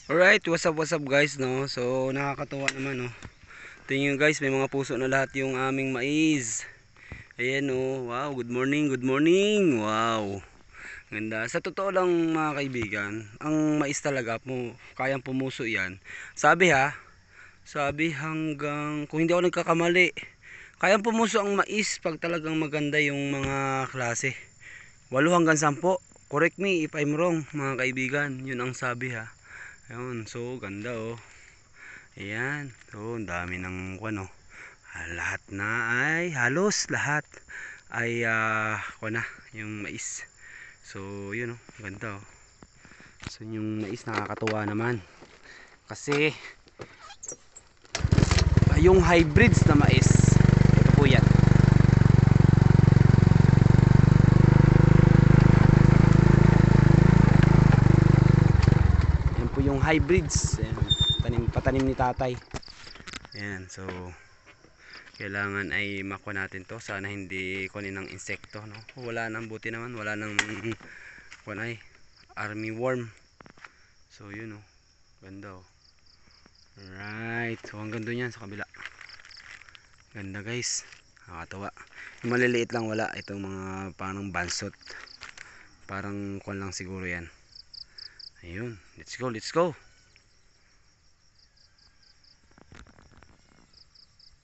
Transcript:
Alright, what's up guys, no? So, nakakatuwa naman, no? Tingnan nyo guys, may mga puso na lahat yung aming mais. Ayan, no? Wow, good morning, good morning. Wow. Ganda. Sa totoo lang mga kaibigan, ang mais talaga, kayang pumuso yan. Sabi hanggang, kung hindi ako nagkakamali, kayang pumuso ang mais pag talagang maganda yung mga klase. 8 hanggang 10. Correct me if I'm wrong, mga kaibigan. Yun ang sabi ha. Ayun, so ganda oh. Ayan, so ang dami ng ano. Lahat na ay halos lahat ay na yung mais. So yun oh, ganda oh. So yung mais nakakatuwa naman. Kasi yung hybrids na mais, ito po yan. Yan po yung hybrids. Ayan, patanim ni tatay. Ayan, so kailangan ay makuha natin to. Sana hindi kunin ng insekto, no? Wala nang, buti naman wala nang kunay army worm. So yun oh, ganda oh. Alright, so hanggang doon yan sa kabila. Ganda guys, nakakatawa. Yung maliliit lang wala, itong mga parang bansot, parang kuwan lang siguro yan. Ayun, let's go.